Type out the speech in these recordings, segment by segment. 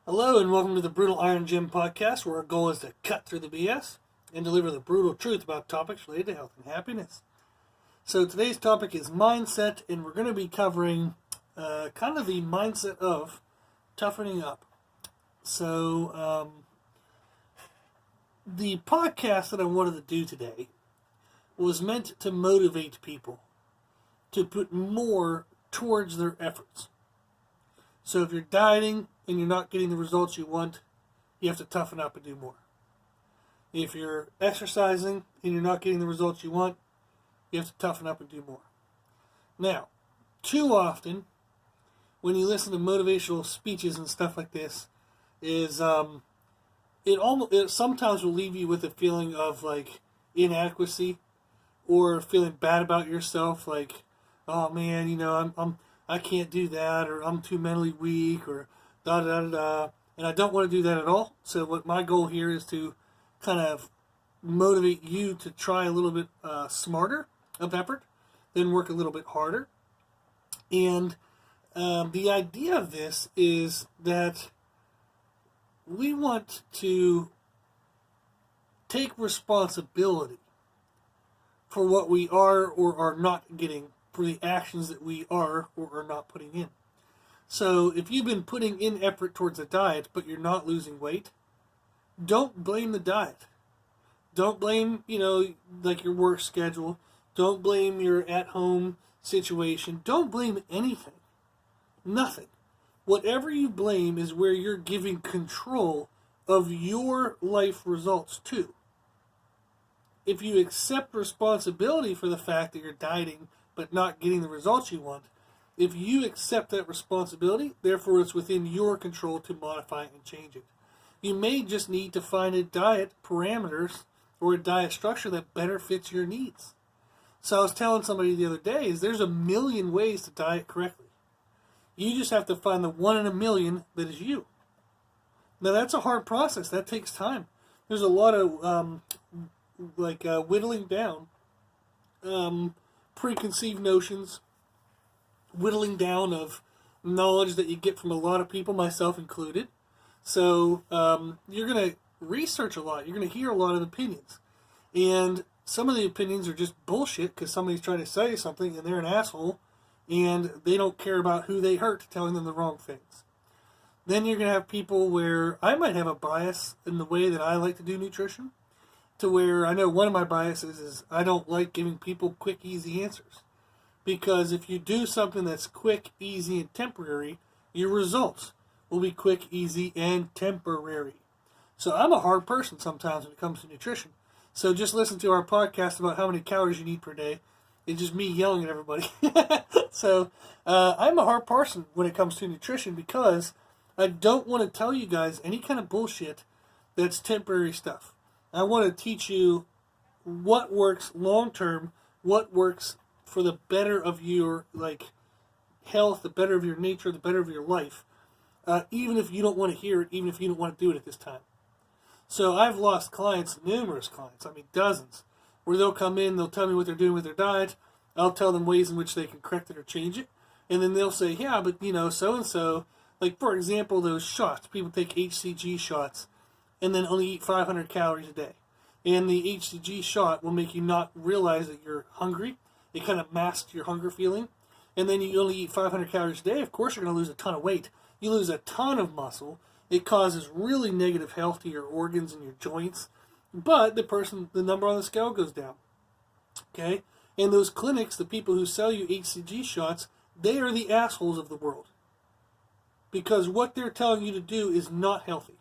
Hello and welcome to the Brutal Iron Gym podcast, where our goal is to cut through the BS and deliver the brutal truth about topics related to health and happiness. So today's topic is mindset, and we're going to be covering kind of the mindset of toughening up. So the podcast that I wanted to do today was meant to motivate people to put more towards their efforts. So if you're dieting and you're not getting the results you want, you have to toughen up and do more. If you're exercising and you're not getting the results you want, you have to toughen up and do more. Now, too often, when you listen to motivational speeches and stuff like this, is it sometimes will leave you with a feeling of like inadequacy or feeling bad about yourself, like, oh man, I can't do that, or I'm too mentally weak, or da da da da. And I don't want to do that at all. So what my goal here is to kind of motivate you to try a little bit smarter of effort, then work a little bit harder. And the idea of this is that we want to take responsibility for what we are or are not getting, for the actions that we are or are not putting in. So if you've been putting in effort towards a diet but you're not losing weight, don't blame the diet. Don't blame, like your work schedule. Don't blame your at-home situation. Don't blame anything. Nothing. Whatever you blame is where you're giving control of your life results to. If you accept responsibility for the fact that you're dieting but not getting the results you want, if you accept that responsibility, therefore it's within your control to modify and change it. You may just need to find a diet parameters or a diet structure that better fits your needs. So I was telling somebody the other day, there's a million ways to diet correctly. You just have to find the one in a million that is you. Now that's a hard process. That takes time. There's a lot of whittling down preconceived notions, whittling down of knowledge that you get from a lot of people, myself included. So you're going to research a lot. You're going to hear a lot of opinions. And some of the opinions are just bullshit because somebody's trying to say something and they're an asshole and they don't care about who they hurt telling them the wrong things. Then you're going to have people where I might have a bias in the way that I like to do nutrition, to where I know one of my biases is I don't like giving people quick, easy answers. Because if you do something that's quick, easy, and temporary, your results will be quick, easy, and temporary. So I'm a hard person sometimes when it comes to nutrition. So just listen to our podcast about how many calories you need per day. It's just me yelling at everybody. So I'm a hard person when it comes to nutrition because I don't want to tell you guys any kind of bullshit that's temporary stuff. I want to teach you what works long term, what works for the better of your health, the better of your nature, the better of your life, even if you don't want to hear it, even if you don't want to do it at this time. So I've lost clients, numerous clients, dozens, where they'll come in, they'll tell me what they're doing with their diet, I'll tell them ways in which they can correct it or change it, and then they'll say, yeah, but so-and-so, like for example, those shots, people take HCG shots, and then only eat 500 calories a day. And the HCG shot will make you not realize that you're hungry. It kind of masks your hunger feeling. And then you only eat 500 calories a day. Of course, you're going to lose a ton of weight. You lose a ton of muscle. It causes really negative health to your organs and your joints. But the number on the scale goes down. Okay? And those clinics, the people who sell you HCG shots, they are the assholes of the world. Because what they're telling you to do is not healthy.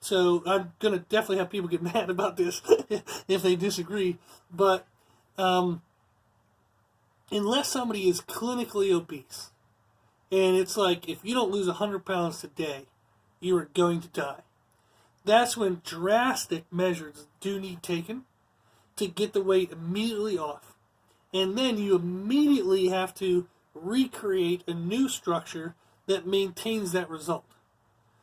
So I'm going to definitely have people get mad about this if they disagree. But unless somebody is clinically obese, and it's like if you don't lose 100 pounds today, you are going to die. That's when drastic measures do need taken to get the weight immediately off. And then you immediately have to recreate a new structure that maintains that result.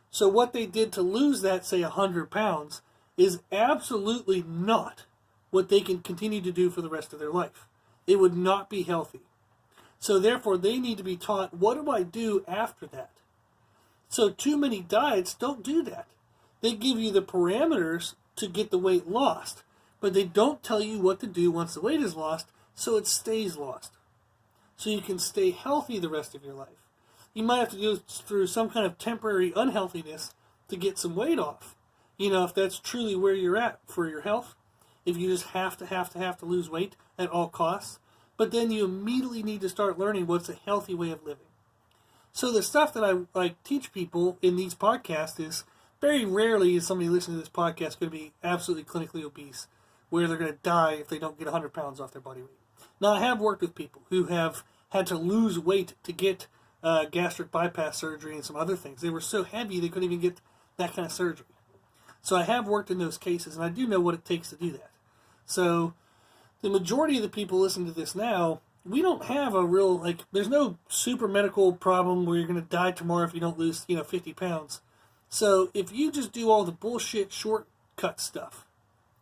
So what they did to lose that, say, 100 pounds, is absolutely not what they can continue to do for the rest of their life. It would not be healthy. So therefore, they need to be taught, what do I do after that? So too many diets don't do that. They give you the parameters to get the weight lost, but they don't tell you what to do once the weight is lost so it stays lost. So you can stay healthy the rest of your life. You might have to go through some kind of temporary unhealthiness to get some weight off. If that's truly where you're at for your health, if you just have to lose weight at all costs, but then you immediately need to start learning what's a healthy way of living. So the stuff that I teach people in these podcasts is very rarely is somebody listening to this podcast going to be absolutely clinically obese, where they're going to die if they don't get 100 pounds off their body weight. Now, I have worked with people who have had to lose weight to get gastric bypass surgery and some other things. They were so heavy they couldn't even get that kind of surgery. So I have worked in those cases, and I do know what it takes to do that. So the majority of the people listening to this now, we don't have a real, there's no super medical problem where you're going to die tomorrow if you don't lose, 50 pounds. So if you just do all the bullshit shortcut stuff,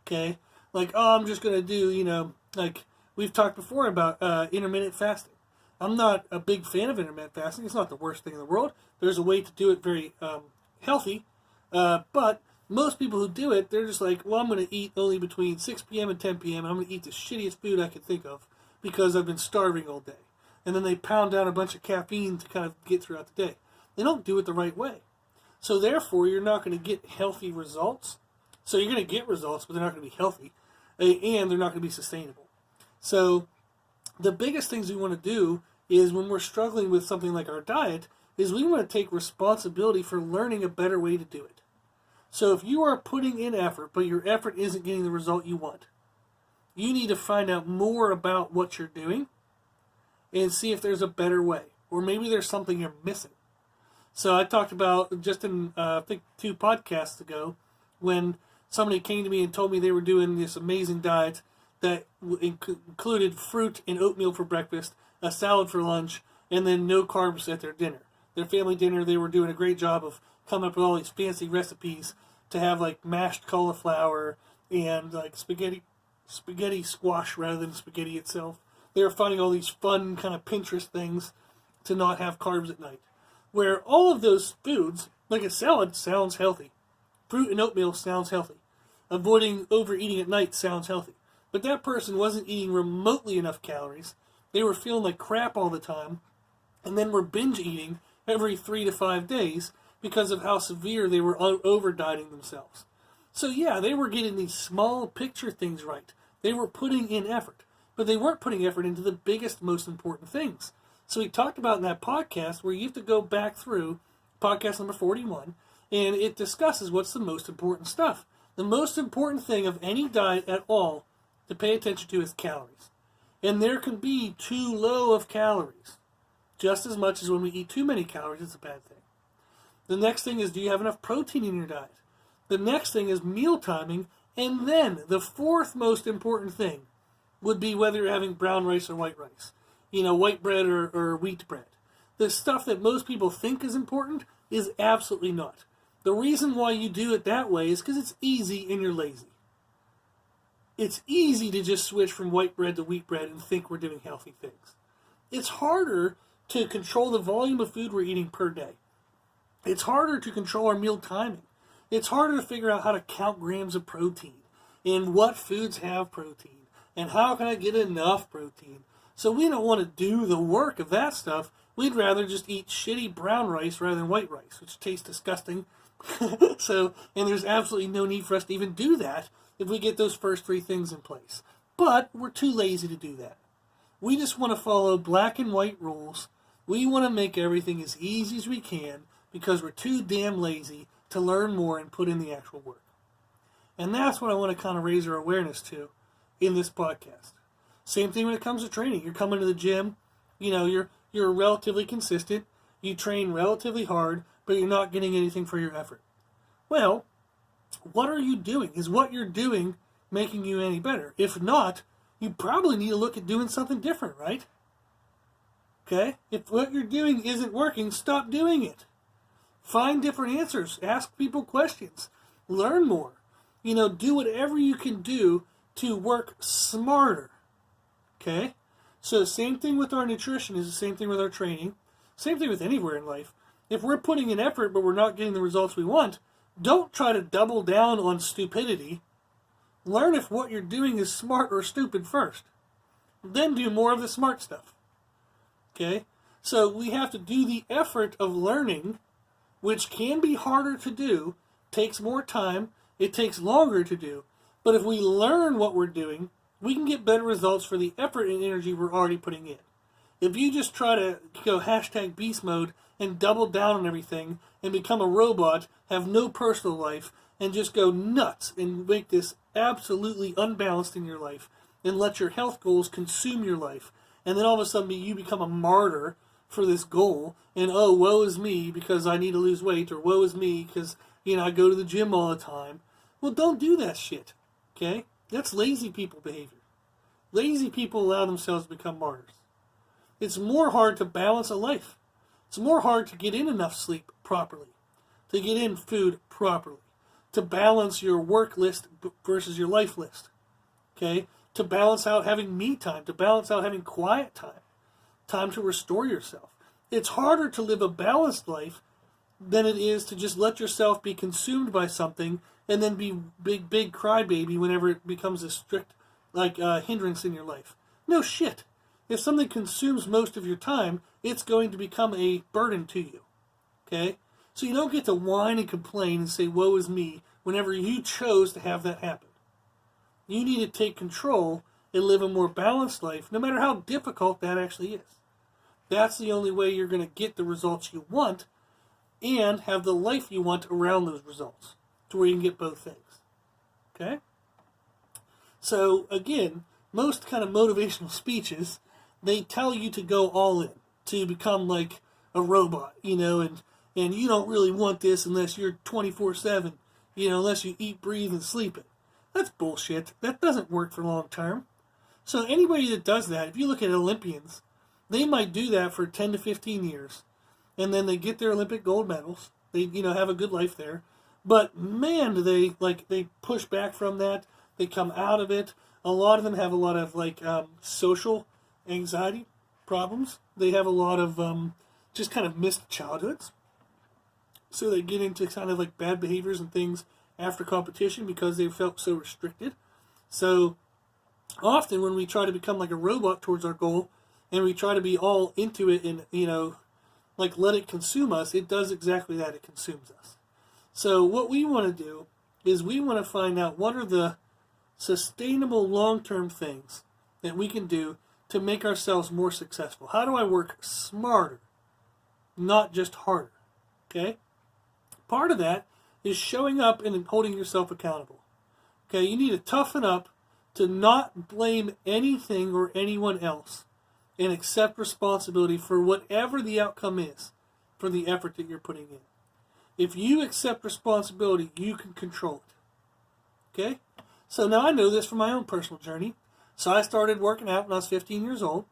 okay, I'm just going to do, we've talked before about intermittent fasting. I'm not a big fan of intermittent fasting. It's not the worst thing in the world. There's a way to do it very healthy, but most people who do it, they're just I'm going to eat only between 6 p.m. and 10 p.m. and I'm going to eat the shittiest food I can think of because I've been starving all day. And then they pound down a bunch of caffeine to kind of get throughout the day. They don't do it the right way. So therefore, you're not going to get healthy results. So you're going to get results, but they're not going to be healthy, and they're not going to be sustainable. So the biggest things we want to do is when we're struggling with something like our diet, is we want to take responsibility for learning a better way to do it. So if you are putting in effort, but your effort isn't getting the result you want, you need to find out more about what you're doing and see if there's a better way. Or maybe there's something you're missing. So I talked about just in, I think 2 podcasts ago, when somebody came to me and told me they were doing this amazing diet that included fruit and oatmeal for breakfast, a salad for lunch, and then no carbs at their dinner. Their family dinner, they were doing a great job of coming up with all these fancy recipes to have mashed cauliflower and spaghetti squash rather than spaghetti itself. They were finding all these fun kind of Pinterest things to not have carbs at night. Where all of those foods, like a salad, sounds healthy. Fruit and oatmeal sounds healthy. Avoiding overeating at night sounds healthy. But that person wasn't eating remotely enough calories. They were feeling like crap all the time, and then were binge eating every 3 to 5 days because of how severe they were over-dieting themselves. So yeah, they were getting these small picture things right. They were putting in effort, but they weren't putting effort into the biggest, most important things. So we talked about in that podcast where you have to go back through podcast number 41, and it discusses what's the most important stuff. The most important thing of any diet at all to pay attention to is calories. And there can be too low of calories. Just as much as when we eat too many calories, it's a bad thing. The next thing is, do you have enough protein in your diet? The next thing is meal timing. And then the 4th most important thing would be whether you're having brown rice or white rice. White bread or wheat bread. The stuff that most people think is important is absolutely not. The reason why you do it that way is because it's easy and you're lazy. It's easy to just switch from white bread to wheat bread and think we're doing healthy things. It's harder to control the volume of food we're eating per day. It's harder to control our meal timing. It's harder to figure out how to count grams of protein and what foods have protein and how can I get enough protein. So we don't want to do the work of that stuff. We'd rather just eat shitty brown rice rather than white rice, which tastes disgusting. And there's absolutely no need for us to even do that if we get those first 3 things in place. But we're too lazy to do that. We just want to follow black and white rules. We want to make everything as easy as we can because we're too damn lazy to learn more and put in the actual work. And that's what I want to kind of raise our awareness to in this podcast. Same thing when it comes to training. You're coming to the gym, you're relatively consistent, you train relatively hard, but you're not getting anything for your effort. Well, what are you doing? Is what you're doing making you any better? If not, you probably need to look at doing something different, right? Okay? If what you're doing isn't working, stop doing it. Find different answers. Ask people questions. Learn more. Do whatever you can do to work smarter. Okay? So same thing with our nutrition is the same thing with our training. Same thing with anywhere in life. If we're putting in effort but we're not getting the results we want, don't try to double down on stupidity. Learn if what you're doing is smart or stupid first. Then do more of the smart stuff. Okay? So we have to do the effort of learning, which can be harder to do, takes more time, it takes longer to do. But if we learn what we're doing, we can get better results for the effort and energy we're already putting in. If you just try to go hashtag beast mode and double down on everything and become a robot, have no personal life, and just go nuts and make this absolutely unbalanced in your life and let your health goals consume your life, and then all of a sudden you become a martyr for this goal, and oh, woe is me because I need to lose weight, or woe is me because, I go to the gym all the time. Well, don't do that shit, okay? That's lazy people behavior. Lazy people allow themselves to become martyrs. It's more hard to balance a life. It's more hard to get in enough sleep properly, to get in food properly, to balance your work list versus your life list, okay? To balance out having me time, to balance out having quiet time, time to restore yourself. It's harder to live a balanced life than it is to just let yourself be consumed by something and then be big crybaby whenever it becomes a strict hindrance in your life. No shit. If something consumes most of your time, it's going to become a burden to you. Okay? So you don't get to whine and complain and say, woe is me, whenever you chose to have that happen. You need to take control and live a more balanced life, no matter how difficult that actually is. That's the only way you're going to get the results you want and have the life you want around those results, to where you can get both things. Okay? So, again, most kind of motivational speeches, they tell you to go all in, to become like a robot, and you don't really want this unless you're 24/7, unless you eat, breathe, and sleep it. That's bullshit. That doesn't work for long term. So anybody that does that, if you look at Olympians, they might do that for 10 to 15 years, and then they get their Olympic gold medals. They, have a good life there. But man, do they push back from that. They come out of it. A lot of them have a lot of social anxiety problems. They have a lot of just kind of missed childhoods. So they get into kind of bad behaviors and things after competition because they felt so restricted. So often when we try to become like a robot towards our goal and we try to be all into it and, let it consume us, it does exactly that. It consumes us. So what we want to do is we want to find out what are the sustainable long-term things that we can do to make ourselves more successful. How do I work smarter, not just harder? Okay? Part of that is showing up and holding yourself accountable. Okay, you need to toughen up to not blame anything or anyone else and accept responsibility for whatever the outcome is for the effort that you're putting in. If you accept responsibility, you can control it. Okay? So now I know this from my own personal journey. So I started working out when I was 15 years old,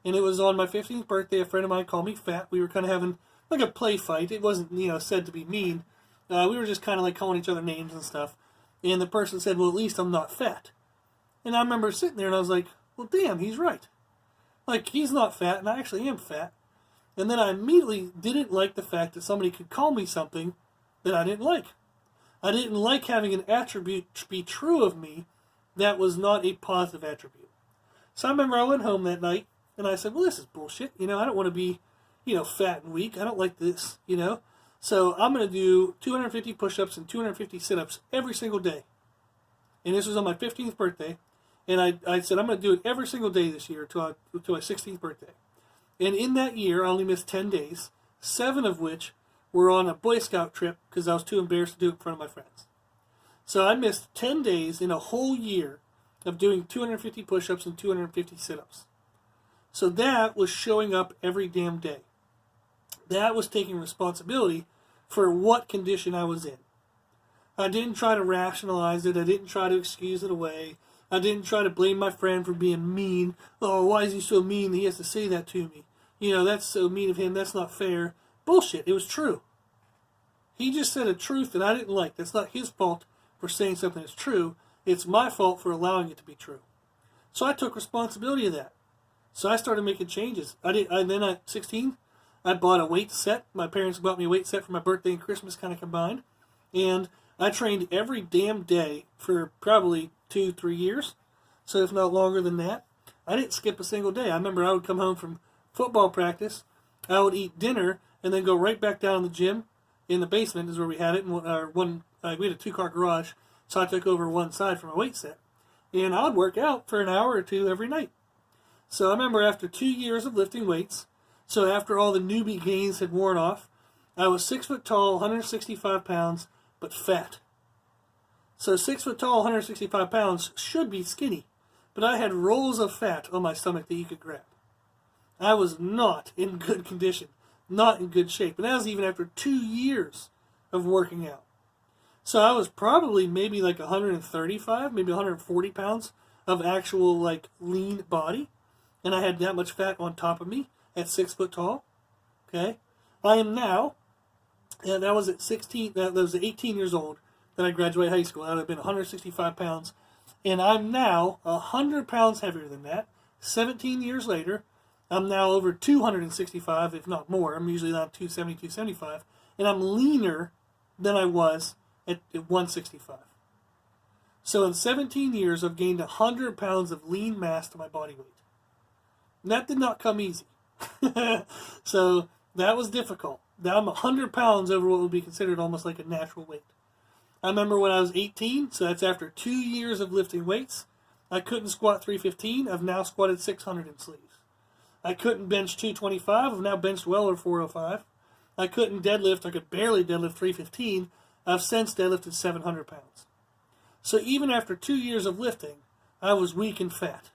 and it was on my 15th birthday. A friend of mine called me fat. We were kind of having like a play fight. It wasn't, said to be mean. We were just kind of calling each other names and stuff. And the person said, well, at least I'm not fat. And I remember sitting there and I was like, well, damn, he's right. He's not fat, and I actually am fat. And then I immediately didn't like the fact that somebody could call me something that I didn't like. I didn't like having an attribute be true of me that was not a positive attribute. So I remember I went home that night, and I said, well, this is bullshit. I don't want to be, fat and weak. I don't like this, So I'm going to do 250 push-ups and 250 sit-ups every single day. And this was on my 15th birthday. And I said, I'm going to do it every single day this year to my 16th birthday. And in that year, I only missed 10 days, 7 of which were on a Boy Scout trip because I was too embarrassed to do it in front of my friends. So I missed 10 days in a whole year of doing 250 push-ups and 250 sit-ups. So that was showing up every damn day. That was taking responsibility for what condition I was in. I didn't try to rationalize it. I didn't try to excuse it away. I didn't try to blame my friend for being mean. Oh, why is he so mean that he has to say that to me? That's so mean of him. That's not fair. Bullshit. It was true. He just said a truth that I didn't like. That's not his fault for saying something that's true. It's my fault for allowing it to be true. So I took responsibility of that. So I started making changes. Then at 16, I bought a weight set. My parents bought me a weight set for my birthday and Christmas kind of combined. And I trained every damn day for probably 2-3 years. So if not longer than that. I didn't skip a single day. I remember I would come home from football practice. I would eat dinner and then go right back down to the gym. In the basement is where we had it. We had a 2-car garage. So I took over one side for my weight set. And I would work out for an hour or two every night. So I remember after 2 years of lifting weights, so after all the newbie gains had worn off, I was 6 foot tall, 165 pounds, but fat. So 6 foot tall, 165 pounds should be skinny, but I had rolls of fat on my stomach that you could grab. I was not in good condition, not in good shape, and that was even after 2 years of working out. So I was probably maybe like 135, maybe 140 pounds of actual like lean body, and I had that much fat on top of me at 6 foot tall. Okay, I am now, and that was at 16. That was at 18 years old that I graduated high school. I would have been 165 pounds, and I'm now 100 pounds heavier than that. 17 years later, I'm now over 265, if not more. I'm usually around 270, 275, and I'm leaner than I was at 165. So in 17 years, I've gained 100 pounds of lean mass to my body weight. And that did not come easy. So that was difficult. Now I'm 100 pounds over what would be considered almost like a natural weight. I remember when I was 18, so that's after 2 years of lifting weights, I couldn't squat 315. I've now squatted 600 in sleeves. I couldn't bench 225. I've now benched well over 405. I couldn't deadlift. I could barely deadlift 315. I've since deadlifted 700 pounds. So even after 2 years of lifting, I was weak and fat.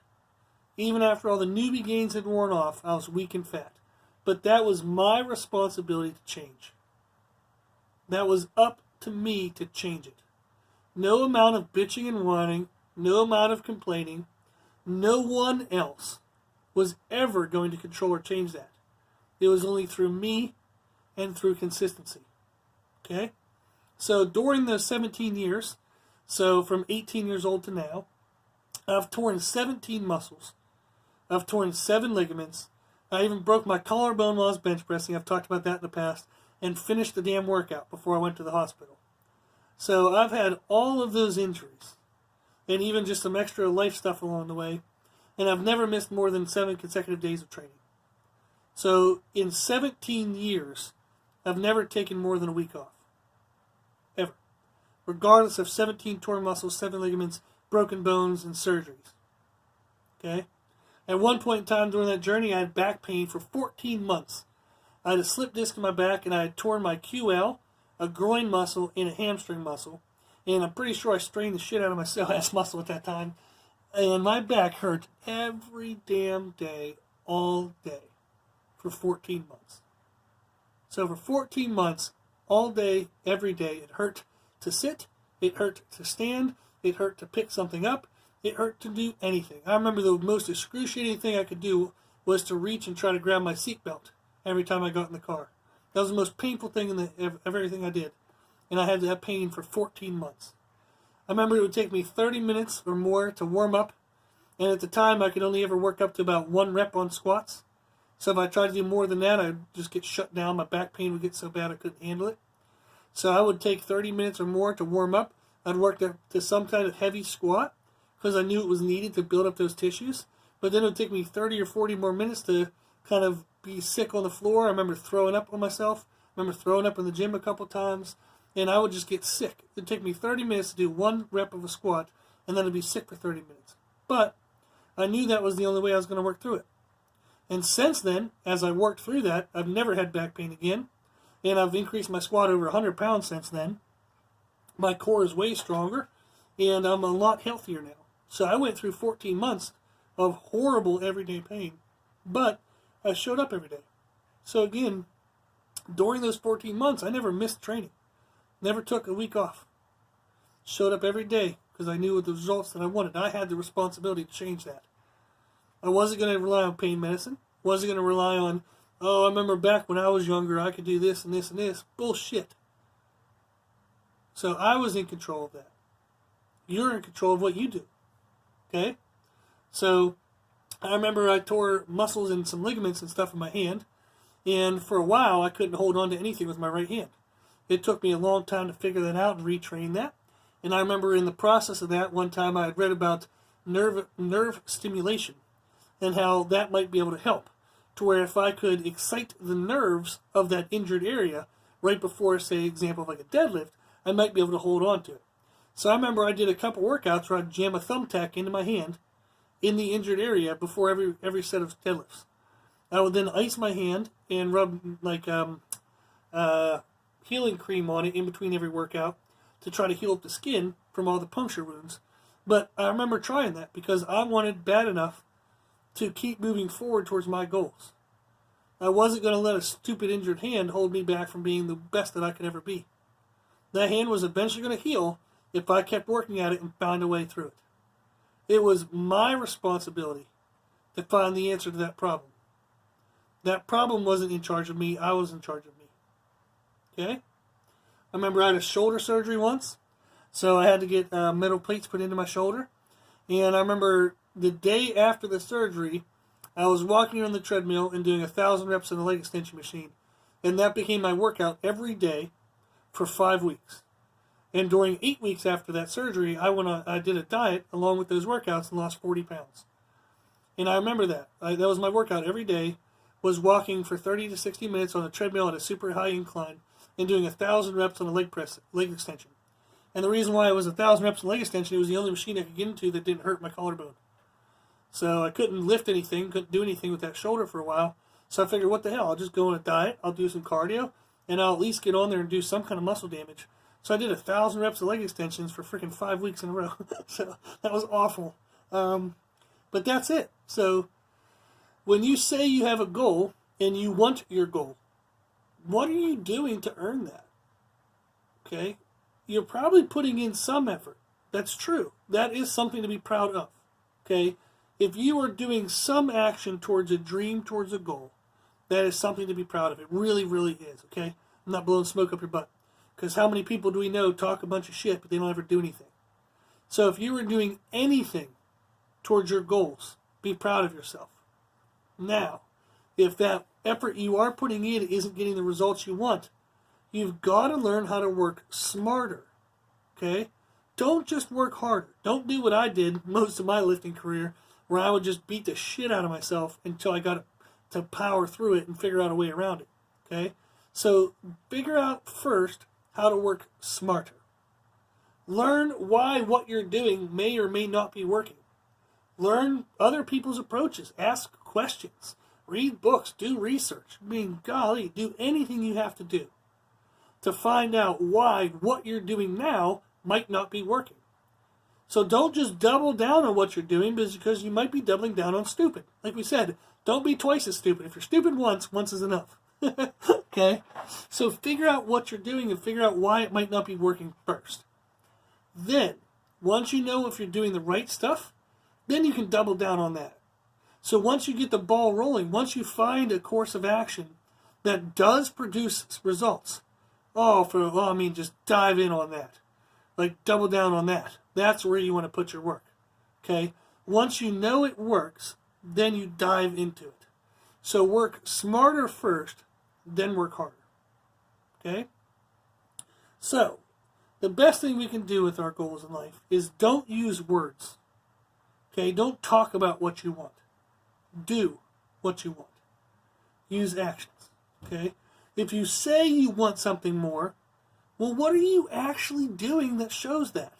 Even after all the newbie gains had worn off, I was weak and fat. But that was my responsibility to change. That was up to me to change it. No amount of bitching and whining, no amount of complaining, no one else was ever going to control or change that. It was only through me and through consistency. Okay? So during those 17 years, so from 18 years old to now, I've torn 17 muscles. I've torn 7 ligaments. I even broke my collarbone while I was bench pressing. I've talked about that in the past. And finished the damn workout before I went to the hospital. So I've had all of those injuries. And even just some extra life stuff along the way. And I've never missed more than 7 consecutive days of training. So in 17 years, I've never taken more than a week off. Ever. Regardless of 17 torn muscles, 7 ligaments, broken bones, and surgeries. Okay? At one point in time during that journey, I had back pain for 14 months. I had a slip disc in my back, and I had torn my QL, a groin muscle, and a hamstring muscle. And I'm pretty sure I strained the shit out of my psoas muscle at that time. And my back hurt every damn day, all day, for 14 months. So for 14 months, all day, every day, it hurt to sit, it hurt to stand, it hurt to pick something up, it hurt to do anything. I remember the most excruciating thing I could do was to reach and try to grab my seatbelt every time I got in the car. That was the most painful thing of everything I did. And I had that pain for 14 months. I remember it would take me 30 minutes or more to warm up. And at the time, I could only ever work up to about 1 rep on squats. So if I tried to do more than that, I'd just get shut down. My back pain would get so bad I couldn't handle it. So I would take 30 minutes or more to warm up. I'd work to some kind of heavy squat because I knew it was needed to build up those tissues. But then it would take me 30 or 40 more minutes to kind of be sick on the floor. I remember throwing up on myself. I remember throwing up in the gym a couple times. And I would just get sick. It would take me 30 minutes to do 1 rep of a squat, and then I'd be sick for 30 minutes. But I knew that was the only way I was going to work through it. And since then, as I worked through that, I've never had back pain again. And I've increased my squat over 100 pounds since then. My core is way stronger, and I'm a lot healthier now. So I went through 14 months of horrible everyday pain, but I showed up every day. So again, during those 14 months, I never missed training. Never took a week off. Showed up every day because I knew the results that I wanted. I had the responsibility to change that. I wasn't going to rely on pain medicine. Wasn't going to rely on, oh, I remember back when I was younger, I could do this and this and this. Bullshit. So I was in control of that. You're in control of what you do. Okay? So I remember I tore muscles and some ligaments and stuff in my hand. And for a while, I couldn't hold on to anything with my right hand. It took me a long time to figure that out and retrain that. And I remember in the process of that, one time I had read about nerve stimulation and how that might be able to help. To where if I could excite the nerves of that injured area right before, say, example like a deadlift, I might be able to hold on to it. So I remember I did a couple workouts where I'd jam a thumbtack into my hand in the injured area before every set of deadlifts. I would then ice my hand and rub like healing cream on it in between every workout to try to heal up the skin from all the puncture wounds. But I remember trying that because I wanted bad enough to keep moving forward towards my goals. I wasn't going to let a stupid injured hand hold me back from being the best that I could ever be. That hand was eventually going to heal if I kept working at it and found a way through it. It was my responsibility to find the answer to that problem. That problem wasn't in charge of me, I was in charge of me. Okay? I remember I had a shoulder surgery once, so I had to get metal plates put into my shoulder. And I remember the day after the surgery, I was walking on the treadmill and doing 1,000 reps on the leg extension machine. And that became my workout every day for 5 weeks. And during 8 weeks after that surgery, I did a diet along with those workouts and lost 40 pounds. And I remember that. That was my workout every day, was walking for 30 to 60 minutes on a treadmill at a super high incline and doing 1,000 reps on a leg extension. And the reason why it was 1,000 reps on leg extension, it was the only machine I could get into that didn't hurt my collarbone. So I couldn't lift anything, couldn't do anything with that shoulder for a while. So I figured, what the hell, I'll just go on a diet, I'll do some cardio, and I'll at least get on there and do some kind of muscle damage. So I did 1,000 reps of leg extensions for freaking 5 weeks in a row. So that was awful. But that's it. So when you say you have a goal and you want your goal, what are you doing to earn that? Okay? You're probably putting in some effort. That's true. That is something to be proud of. Okay? If you are doing some action towards a dream, towards a goal, that is something to be proud of. It really, really is. Okay? I'm not blowing smoke up your butt. Because how many people do we know talk a bunch of shit, but they don't ever do anything? So if you are doing anything towards your goals, be proud of yourself. Now, if that effort you are putting in isn't getting the results you want, you've got to learn how to work smarter. Okay? Don't just work harder. Don't do what I did most of my lifting career, where I would just beat the shit out of myself until I got to power through it and figure out a way around it. Okay? So figure out first how to work smarter. Learn why what you're doing may or may not be working. Learn other people's approaches. Ask questions. Read books. Do research. I mean, golly, do anything you have to do to find out why what you're doing now might not be working. So don't just double down on what you're doing because you might be doubling down on stupid. Like we said, don't be twice as stupid. If you're stupid once is enough. Okay? So figure out what you're doing and figure out why it might not be working first. Then, once you know if you're doing the right stuff, then you can double down on that. So once you get the ball rolling, once you find a course of action that does produce results, just dive in on that. Like, double down on that. That's where you want to put your work. Okay? Once you know it works, then you dive into it. So work smarter first, then work harder. Okay? So, the best thing we can do with our goals in life is don't use words. Okay? Don't talk about what you want. Do what you want. Use actions. Okay? If you say you want something more, well, what are you actually doing that shows that?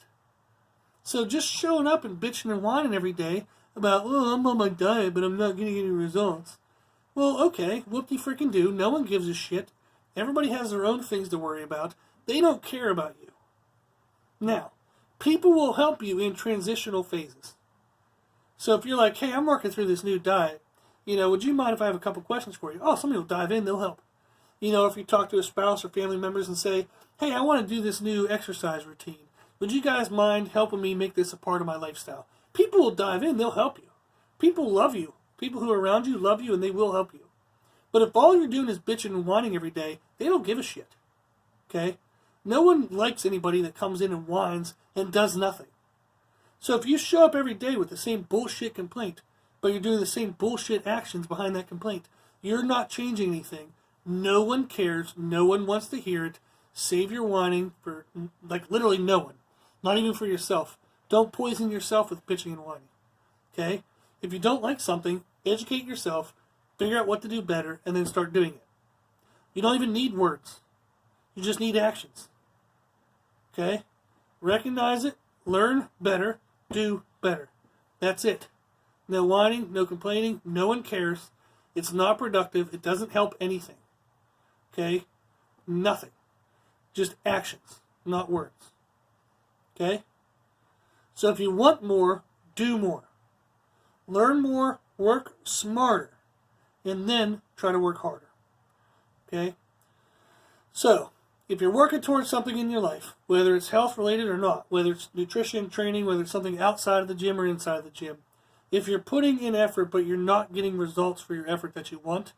So just showing up and bitching and whining every day about, I'm on my diet, but I'm not getting any results. Well, okay, whoop-de-frickin' do. No one gives a shit. Everybody has their own things to worry about. They don't care about you. Now, people will help you in transitional phases. So if you're like, hey, I'm working through this new diet, would you mind if I have a couple questions for you? Oh, somebody will dive in, they'll help. If you talk to a spouse or family members and say, hey, I want to do this new exercise routine. Would you guys mind helping me make this a part of my lifestyle? People will dive in, they'll help you. People love you. People who are around you love you and they will help you. But if all you're doing is bitching and whining every day, they don't give a shit. Okay? No one likes anybody that comes in and whines and does nothing. So if you show up every day with the same bullshit complaint, but you're doing the same bullshit actions behind that complaint, You're not changing anything. No one cares. No one wants to hear it. Save your whining for, like, literally no one. Not even for yourself. Don't poison yourself with bitching and whining. Okay? If you don't like something, educate yourself, figure out what to do better, and then start doing it. You don't even need words. You just need actions. Okay? Recognize it, learn better, do better. That's it. No whining, no complaining, no one cares. It's not productive. It doesn't help anything. Okay? Nothing. Just actions, not words. Okay? So if you want more, do more. Learn more, work smarter, and then try to work harder. Okay? So, if you're working towards something in your life, whether it's health related or not, whether it's nutrition, training, whether it's something outside of the gym or inside of the gym, if you're putting in effort but you're not getting results for your effort that you want,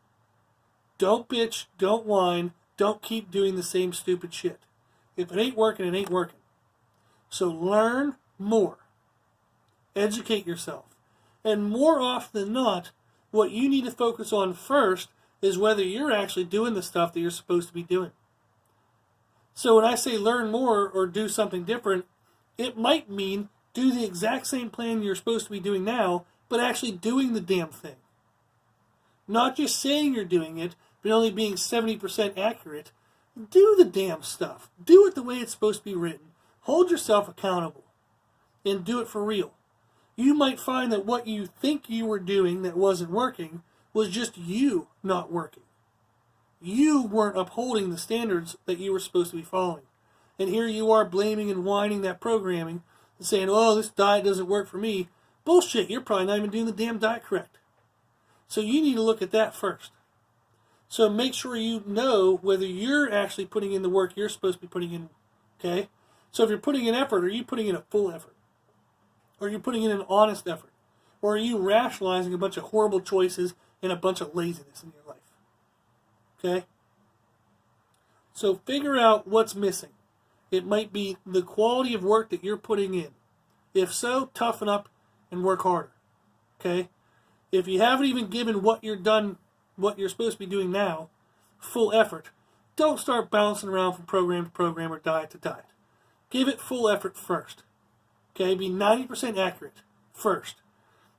don't bitch, don't whine, don't keep doing the same stupid shit. If it ain't working, it ain't working. So learn more. Educate yourself. And more often than not, what you need to focus on first is whether you're actually doing the stuff that you're supposed to be doing. So when I say learn more or do something different, it might mean do the exact same plan you're supposed to be doing now, but actually doing the damn thing. Not just saying you're doing it, but only being 70% accurate. Do the damn stuff. Do it the way it's supposed to be written. Hold yourself accountable. And do it for real. You might find that what you think you were doing that wasn't working was just you not working. You weren't upholding the standards that you were supposed to be following. And here you are blaming and whining that programming and saying, oh, this diet doesn't work for me. Bullshit, you're probably not even doing the damn diet correct. So you need to look at that first. So make sure you know whether you're actually putting in the work you're supposed to be putting in. Okay? So if you're putting in effort, are you putting in a full effort? Or are you putting in an honest effort? Or are you rationalizing a bunch of horrible choices and a bunch of laziness in your life? Okay? So figure out what's missing. It might be the quality of work that you're putting in. If so, toughen up and work harder. Okay? If you haven't even given what you're supposed to be doing now, full effort, don't start bouncing around from program to program or diet to diet. Give it full effort first. Okay? Be 90% accurate first.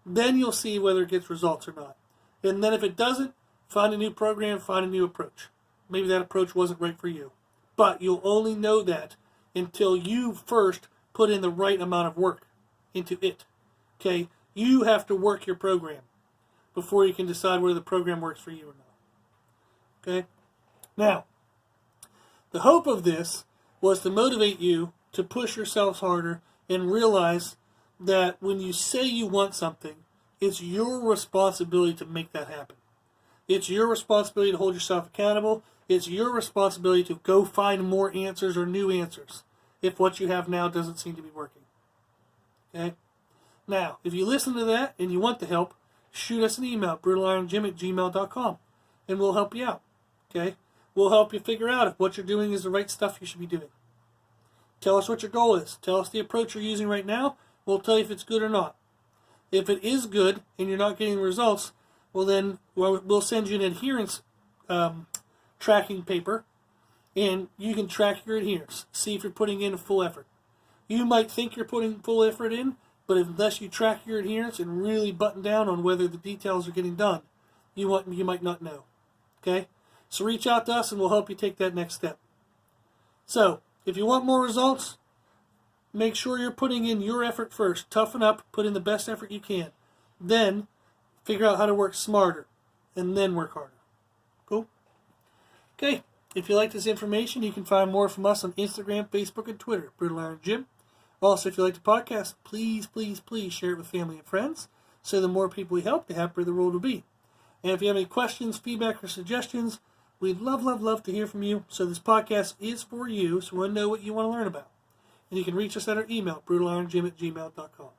Then you'll see whether it gets results or not. And then if it doesn't, find a new program, find a new approach. Maybe that approach wasn't right for you. But you'll only know that until you first put in the right amount of work into it. Okay? You have to work your program before you can decide whether the program works for you or not. Okay? Now, the hope of this was to motivate you to push yourselves harder and realize that when you say you want something, it's your responsibility to make that happen. It's your responsibility to hold yourself accountable. It's your responsibility to go find more answers or new answers if what you have now doesn't seem to be working. Okay? Now, if you listen to that and you want the help, shoot us an email, brutalironjim@gmail.com, and we'll help you out. Okay? We'll help you figure out if what you're doing is the right stuff you should be doing. Tell us what your goal is. Tell us the approach you're using right now. We'll tell you if it's good or not. If it is good and you're not getting results, well then we'll send you an adherence tracking paper, and you can track your adherence. See if you're putting in a full effort. You might think you're putting full effort in, but unless you track your adherence and really button down on whether the details are getting done, you might not know. Okay? So reach out to us and we'll help you take that next step. So, if you want more results, make sure you're putting in your effort first. Toughen up, put in the best effort you can. Then, figure out how to work smarter, and then work harder. Cool? Okay, if you like this information, you can find more from us on Instagram, Facebook, and Twitter, Brutal Iron Gym. Also, if you like the podcast, please, please, please share it with family and friends, so the more people we help, the happier the world will be. And if you have any questions, feedback, or suggestions, we'd love, love, love to hear from you. So this podcast is for you, so we'll know what you want to learn about. And you can reach us at our email, brutalironjim@gmail.com.